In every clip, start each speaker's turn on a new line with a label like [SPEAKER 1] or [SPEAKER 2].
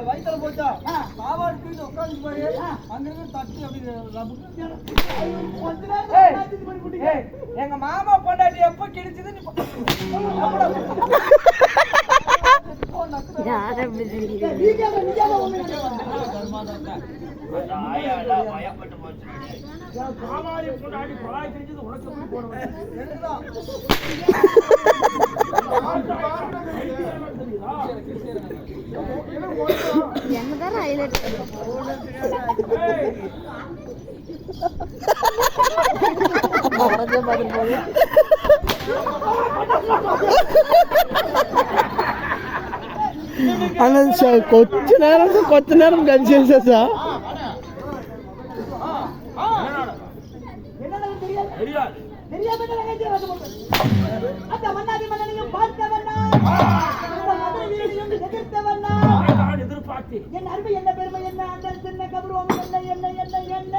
[SPEAKER 1] வயிற்றுல போச்சா சாப்பாடு உட்காந்து போய் அங்கிருந்து தட்டி அப்படி எங்க மாமா பொண்டாட்டி எப்ப கிடைச்சது
[SPEAKER 2] என்னதான் ஹைலைட்
[SPEAKER 3] కొత్త నేరం కలిసి చేసేసా
[SPEAKER 1] என் அருமை என்ன பெருமை என்ன அந்த சின்ன கபருவம் என்ன என்ன என்ன என்ன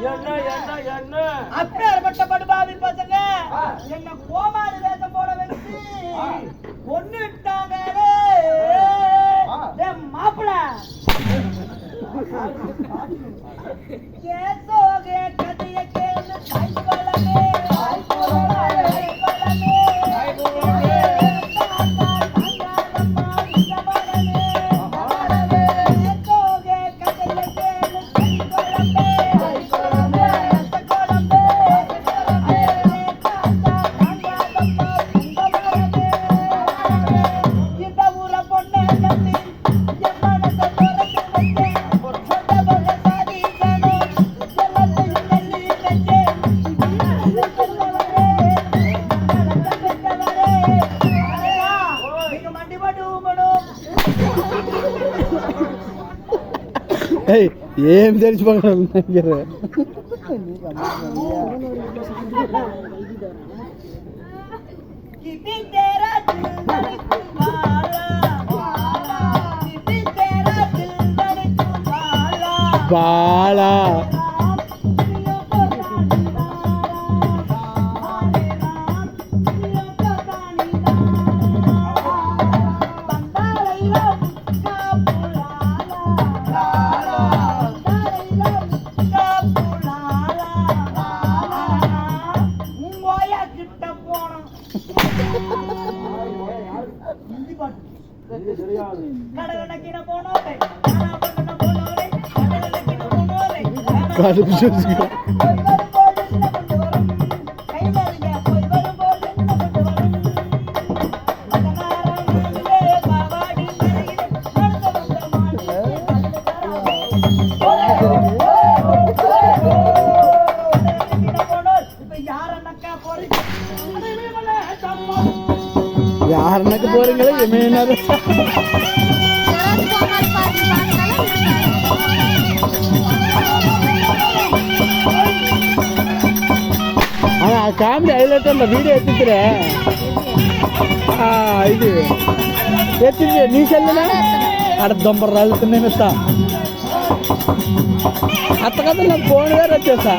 [SPEAKER 1] என்ன என்ன என்ன அப்பேற்பட்ட படுபாவி பசங்க என்ன கோமாளி வேஷம் போட வச்சு கொன்னுட்டாங்களே மாப்பிள கேசோகே கதைய கேளு தாய் பலமே
[SPEAKER 3] ఏం తెలిసిపోగలరు బాలా కడుపు చూసుకో யாருனக்கு போறீங்களா ஏமேனாரு காமெடி ஹைலைட் அந்த வீடியோ எடுத்துக்கிறேன் இது எத்திட்டு நீ செல்லுனா అక్కడ దొంపలు రాలుతున్నాయి మిస్తా అత్త కదా నాకు ఫోన్ వేరే వచ్చేసా